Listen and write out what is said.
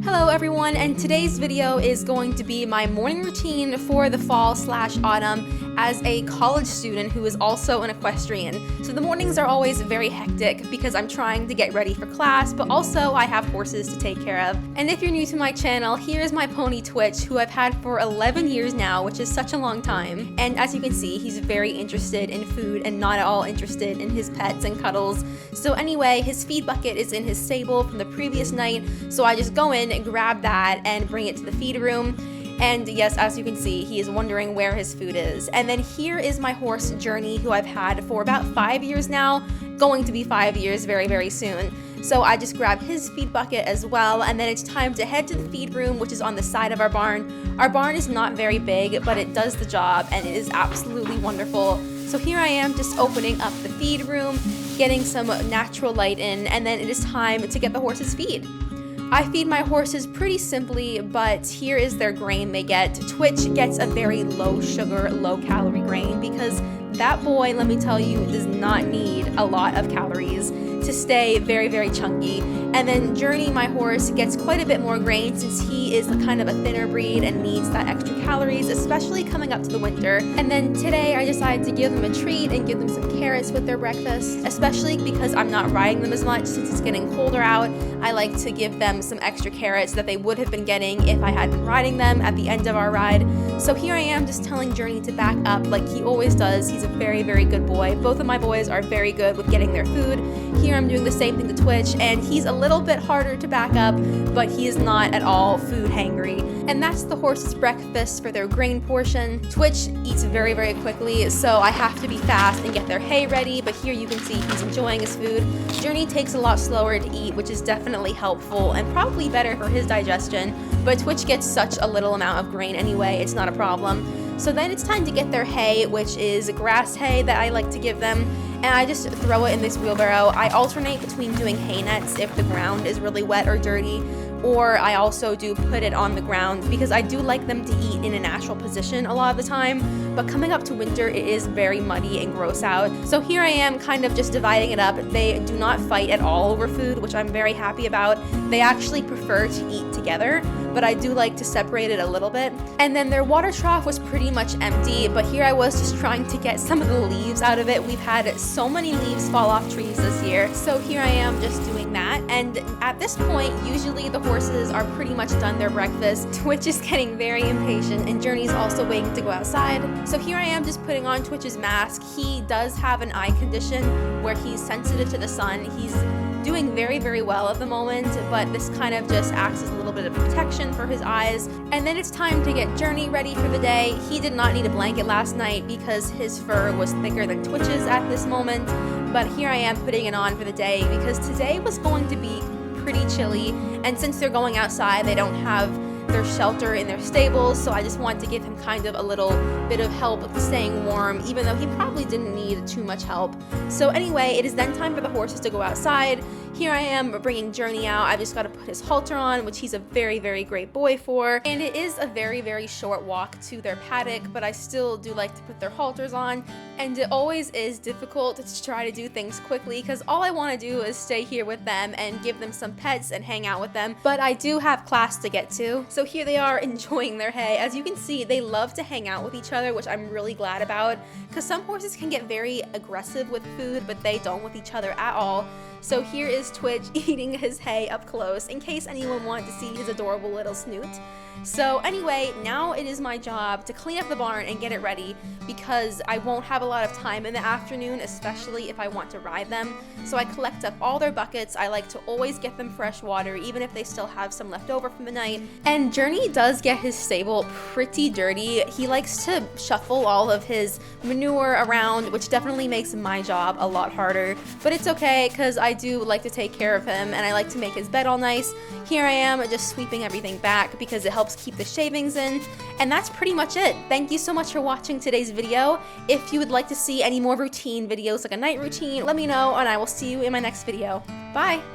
Hello everyone, and today's video is going to be my morning routine for the fall/autumn as a college student who is also an equestrian. So the mornings are always very hectic because I'm trying to get ready for class, but also I have horses to take care of. And if you're new to my channel, here's my pony Twitch, who I've had for 11 years now, which is such a long time. And as you can see, he's very interested in food and not at all interested in his pets and cuddles. So anyway, his feed bucket is in his stable from the previous night, so I just go in and grab that and bring it to the feed room. And yes, as you can see, he is wondering where his food is. And then here is my horse Journey, who I've had for about 5 years now, going to be 5 years very, very soon. So I just grab his feed bucket as well, and then it's time to head to the feed room, which is on the side of our barn. Our barn is not very big, but it does the job, and it is absolutely wonderful. So here I am just opening up the feed room, getting some natural light in, and then it is time to get the horses feed. I feed my horses pretty simply, but here is their grain they get. Twitch gets a very low sugar, low calorie grain because that boy, let me tell you, does not need a lot of calories to stay very, very chunky. And then Journey, my horse, gets quite a bit more grain since he is kind of a thinner breed and needs that extra calories, especially coming up to the winter. And then today I decided to give them a treat and give them some carrots with their breakfast, especially because I'm not riding them as much since it's getting colder out. I like to give them some extra carrots that they would have been getting if I had been riding them at the end of our ride. So here I am just telling Journey to back up like he always does. He's a very, very good boy. Both of my boys are very good with getting their food. Here I'm doing the same thing to Twitch, and he's a little bit harder to back up, but he is not at all food hangry. And that's the horse's breakfast for their grain portion. Twitch eats very, very quickly, so I have to be fast and get their hay ready, but here you can see he's enjoying his food. Journey takes a lot slower to eat, which is definitely helpful and probably better for his digestion, but Twitch gets such a little amount of grain anyway, it's not a problem. So then it's time to get their hay, which is grass hay that I like to give them, and I just throw it in this wheelbarrow. I alternate between doing hay nets if the ground is really wet or dirty, or I also do put it on the ground because I do like them to eat in a natural position a lot of the time, but coming up to winter it is very muddy and gross out. So here I am kind of just dividing it up. They do not fight at all over food, which I'm very happy about. They actually prefer to eat together, but I do like to separate it a little bit. And then their water trough was pretty much empty, but here I was just trying to get some of the leaves out of it. We've had so many leaves fall off trees this year, so here I am just doing that. And at this point, usually the horses are pretty much done their breakfast. Twitch is getting very impatient, and Journey's also waiting to go outside. So here I am just putting on Twitch's mask. He does have an eye condition where he's sensitive to the sun. He's doing very, very well at the moment, but this kind of just acts as a little bit of protection for his eyes. And then it's time to get Journey ready for the day. He did not need a blanket last night because his fur was thicker than Twitch's at this moment, but here I am putting it on for the day because today was going to be pretty chilly, and since they're going outside, they don't have their shelter in their stables, so I just wanted to give him kind of a little bit of help with staying warm, even though he probably didn't need too much help. So anyway, it is then time for the horses to go outside. Here I am bringing Journey out. I just got to put his halter on, which he's a very, very great boy for. And it is a very, very short walk to their paddock, but I still do like to put their halters on. And it always is difficult to try to do things quickly because all I want to do is stay here with them and give them some pets and hang out with them. But I do have class to get to. So here they are enjoying their hay. As you can see, they love to hang out with each other, which I'm really glad about because some horses can get very aggressive with food, but they don't with each other at all. So here is Twitch eating his hay up close in case anyone wanted to see his adorable little snoot. So anyway, now it is my job to clean up the barn and get it ready because I won't have a lot of time in the afternoon, especially if I want to ride them. So I collect up all their buckets. I like to always get them fresh water, even if they still have some left over from the night. And Journey does get his stable pretty dirty. He likes to shuffle all of his manure around, which definitely makes my job a lot harder. But it's okay because I do like to take care of him and I like to make his bed all nice. Here I am just sweeping everything back because it helps keep the shavings in. And that's pretty much it. Thank you so much for watching today's video. If you would like to see any more routine videos like a night routine, let me know and I will see you in my next video. Bye!